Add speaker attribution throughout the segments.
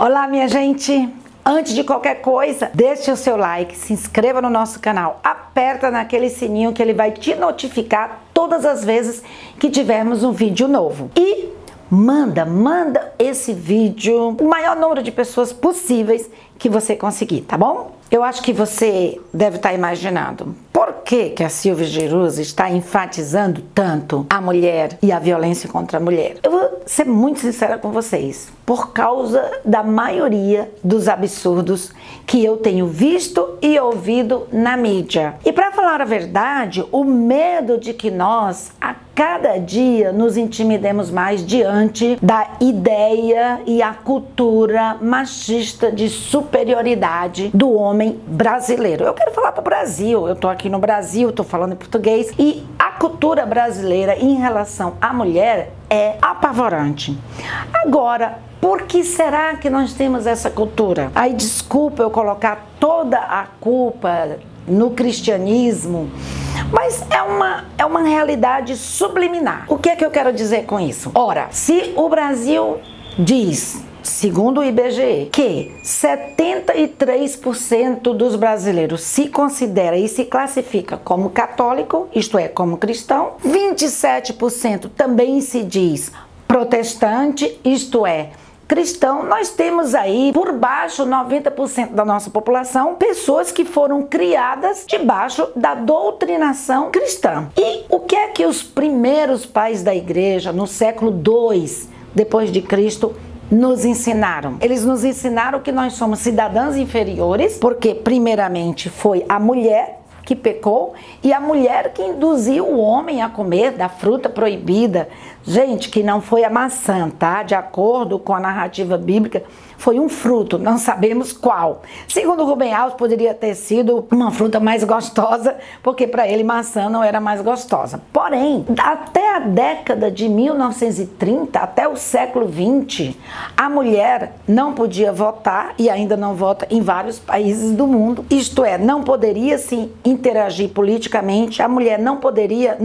Speaker 1: Olá, minha gente! Antes de qualquer coisa, deixe o seu like, se inscreva no nosso canal, aperta naquele sininho que ele vai te notificar todas as vezes que tivermos um vídeo novo. E manda esse vídeo o maior número de pessoas possíveis que você conseguir, tá bom? Eu acho que você deve estar imaginando por que a Silvia Jerusa está enfatizando tanto a mulher e a violência contra a mulher. Eu vou ser muito sincera com vocês, por causa da maioria dos absurdos que eu tenho visto e ouvido na mídia. E para falar a verdade, o medo de que nós, a cada dia, nos intimidemos mais diante da ideia e a cultura machista de superioridade do homem brasileiro. Eu quero falar para o Brasil, eu tô aqui no Brasil, tô falando em português, e a cultura brasileira em relação à mulher é apavorante. Agora, por que será que nós temos essa cultura? Aí, desculpa eu colocar toda a culpa no cristianismo, mas é uma realidade subliminar. O que é que eu quero dizer com isso? Ora, se o Brasil diz, segundo o IBGE, que 73% dos brasileiros se considera e se classifica como católico, isto é, como cristão, 27% também se diz protestante, isto é, cristão, nós temos aí por baixo 90% da nossa população pessoas que foram criadas debaixo da doutrinação cristã. E o que é que os primeiros pais da igreja no século II depois de Cristo nos ensinaram? Eles nos ensinaram que nós somos cidadãs inferiores, porque primeiramente foi a mulher que pecou e a mulher que induziu o homem a comer da fruta proibida. Gente, que não foi a maçã, tá? De acordo com a narrativa bíblica, foi um fruto, não sabemos qual. Segundo Rubem Alves, poderia ter sido uma fruta mais gostosa, porque para ele maçã não era mais gostosa. Porém, até a década de 1930, até o século XX, a mulher não podia votar e ainda não vota em vários países do mundo. Isto é, não poderia se interagir politicamente, a mulher não podia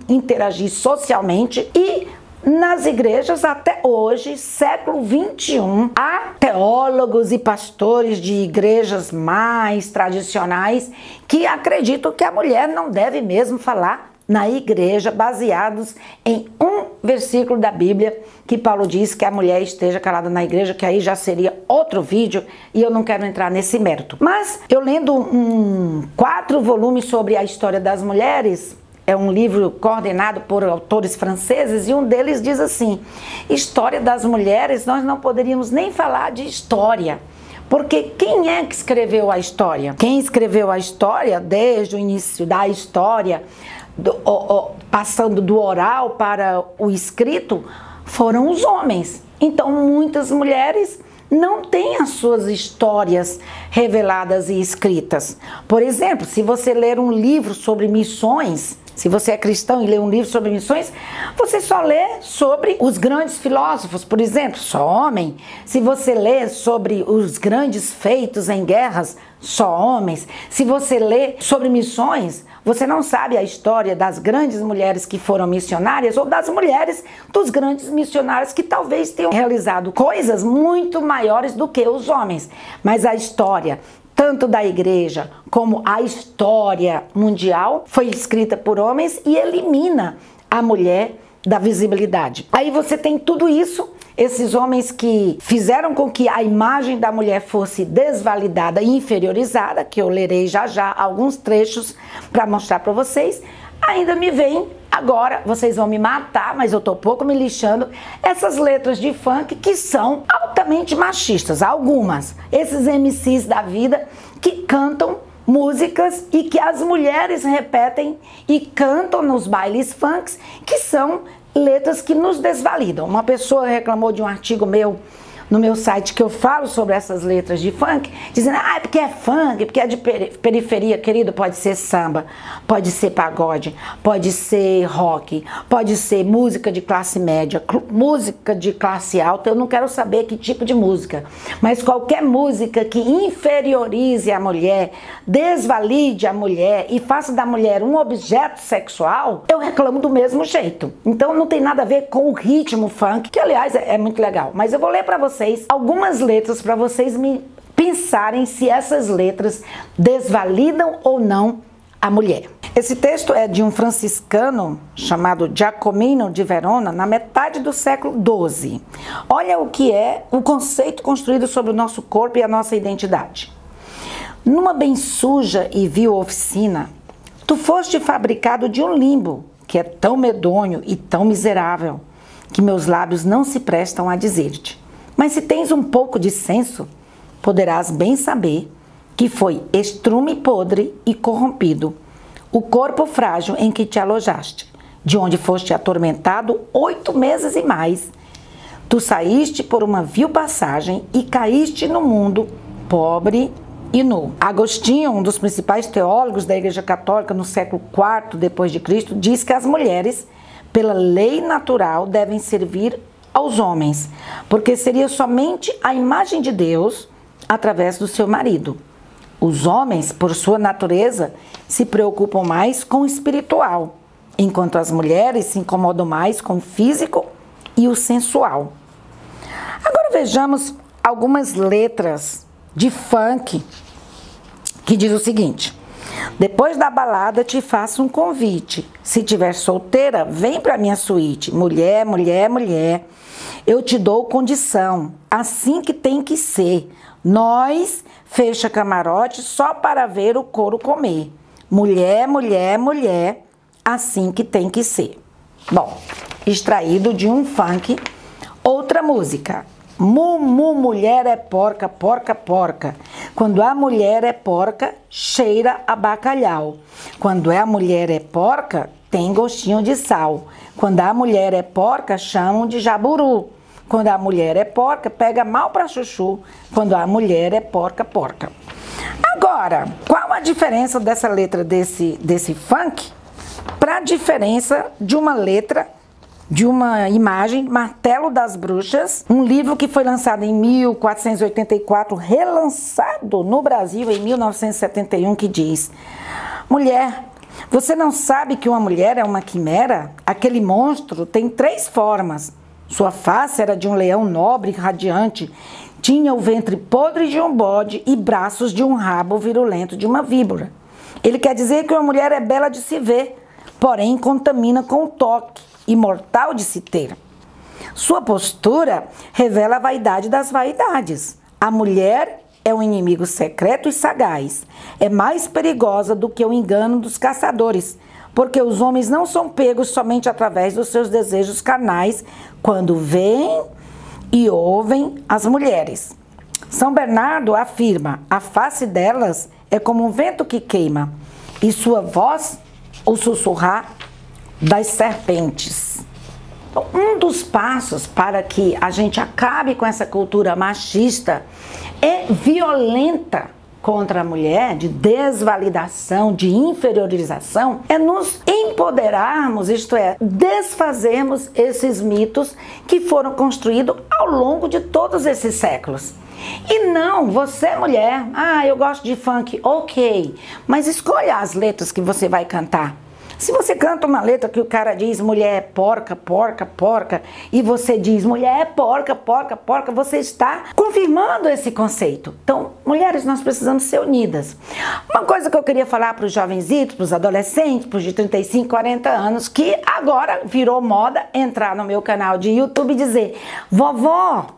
Speaker 1: interagir socialmente e nas igrejas até hoje, século XXI, há teólogos e pastores de igrejas mais tradicionais que acreditam que a mulher não deve mesmo falar na igreja, baseados em um versículo da Bíblia que Paulo diz que a mulher esteja calada na igreja, que aí já seria outro vídeo e eu não quero entrar nesse mérito. Mas eu lendo 4 volumes sobre a história das mulheres, é um livro coordenado por autores franceses e um deles diz assim: história das mulheres, nós não poderíamos nem falar de história. Porque quem é que escreveu a história? Quem escreveu a história desde o início da história, passando do oral para o escrito, foram os homens. Então muitas mulheres não têm as suas histórias reveladas e escritas. Por exemplo, se você ler um livro sobre missões, se você é cristão e lê um livro sobre missões, você só lê sobre os grandes filósofos, por exemplo, só homem. Se você lê sobre os grandes feitos em guerras, só homens. Se você lê sobre missões, você não sabe a história das grandes mulheres que foram missionárias ou das mulheres dos grandes missionários que talvez tenham realizado coisas muito maiores do que os homens. Mas a história, tanto da igreja como a história mundial, foi escrita por homens e elimina a mulher da visibilidade. Aí você tem tudo isso, esses homens que fizeram com que a imagem da mulher fosse desvalidada e inferiorizada, que eu lerei já alguns trechos para mostrar para vocês. Ainda me vem, agora vocês vão me matar, mas eu tô pouco me lixando, essas letras de funk que são altamente machistas, algumas. Esses MCs da vida que cantam músicas e que as mulheres repetem e cantam nos bailes funks, que são letras que nos desvalidam. Uma pessoa reclamou de um artigo meu no meu site que eu falo sobre essas letras de funk, dizendo, porque é funk, porque é de periferia. Querido, pode ser samba, pode ser pagode, pode ser rock, pode ser música de classe média, música de classe alta, eu não quero saber que tipo de música, mas qualquer música que inferiorize a mulher, desvalide a mulher e faça da mulher um objeto sexual, eu reclamo do mesmo jeito. Então não tem nada a ver com o ritmo funk, que aliás é muito legal, mas eu vou ler para vocês vocês algumas letras para vocês me pensarem se essas letras desvalidam ou não a mulher. Esse texto é de um franciscano chamado Giacomino de Verona, na metade do século XII. Olha o que é o conceito construído sobre o nosso corpo e a nossa identidade. Numa bem suja e vil oficina, tu foste fabricado de um limbo, que é tão medonho e tão miserável, que meus lábios não se prestam a dizer-te. Mas se tens um pouco de senso, poderás bem saber que foi estrume podre e corrompido o corpo frágil em que te alojaste, de onde foste atormentado 8 meses e mais. Tu saíste por uma vil passagem e caíste no mundo pobre e nu. Agostinho, um dos principais teólogos da Igreja Católica no século IV depois de Cristo, diz que as mulheres, pela lei natural, devem servir aos homens, porque seria somente a imagem de Deus através do seu marido. Os homens, por sua natureza, se preocupam mais com o espiritual, enquanto as mulheres se incomodam mais com o físico e o sensual. Agora vejamos algumas letras de funk que diz o seguinte: depois da balada te faço um convite, se tiver solteira, vem pra minha suíte, mulher, mulher, mulher, eu te dou condição, assim que tem que ser. Nós fecha camarote só para ver o couro comer. Mulher, mulher, mulher, assim que tem que ser. Bom, extraído de um funk, outra música. Mumu, mulher é porca, porca, porca. Quando a mulher é porca, cheira a bacalhau. Quando a mulher é porca, tem gostinho de sal. Quando a mulher é porca, chamam de jaburu. Quando a mulher é porca, pega mal pra chuchu. Quando a mulher é porca, porca. Agora, qual a diferença dessa letra desse funk para a diferença de uma letra, de uma imagem, Martelo das Bruxas, um livro que foi lançado em 1484, relançado no Brasil em 1971, que diz: mulher, você não sabe que uma mulher é uma quimera? Aquele monstro tem 3 formas. Sua face era de um leão nobre e radiante, tinha o ventre podre de um bode e braços de um rabo virulento de uma víbora. Ele quer dizer que uma mulher é bela de se ver, porém contamina com o toque, imortal de se ter. Sua postura revela a vaidade das vaidades. A mulher é um inimigo secreto e sagaz. É mais perigosa do que o engano dos caçadores, porque os homens não são pegos somente através dos seus desejos carnais, quando veem e ouvem as mulheres. São Bernardo afirma: a face delas é como um vento que queima, e sua voz o sussurrar das serpentes. Então, um dos passos para que a gente acabe com essa cultura machista é violenta contra a mulher, de desvalidação, de inferiorização, é nos empoderarmos, isto é, desfazermos esses mitos que foram construídos ao longo de todos esses séculos. E não, você mulher, eu gosto de funk, ok, mas escolha as letras que você vai cantar. Se você canta uma letra que o cara diz mulher é porca, porca, porca, e você diz mulher é porca, porca, porca, você está confirmando esse conceito. Então, mulheres, nós precisamos ser unidas. Uma coisa que eu queria falar para os jovenzitos, para os adolescentes, para os de 35, 40 anos, que agora virou moda entrar no meu canal de YouTube e dizer: vovó,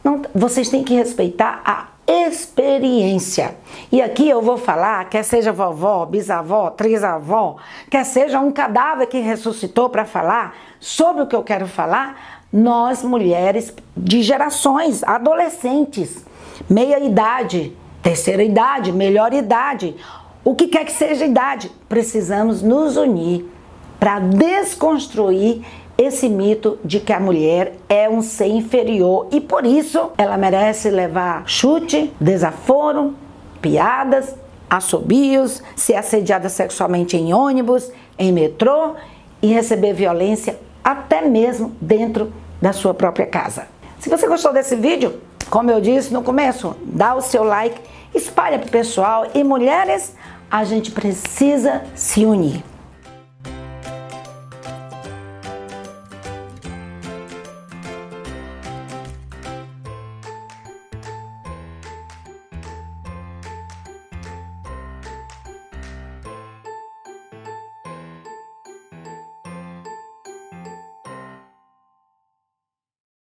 Speaker 1: não, vocês têm que respeitar a experiência. E aqui eu vou falar, quer seja vovó, bisavó, trisavó, quer seja um cadáver que ressuscitou para falar sobre o que eu quero falar, nós mulheres de gerações, adolescentes, meia idade, terceira idade, melhor idade, o que quer que seja idade, precisamos nos unir para desconstruir esse mito de que a mulher é um ser inferior e por isso ela merece levar chute, desaforo, piadas, assobios, ser assediada sexualmente em ônibus, em metrô e receber violência até mesmo dentro da sua própria casa. Se você gostou desse vídeo, como eu disse no começo, dá o seu like, espalha pro pessoal e mulheres, a gente precisa se unir.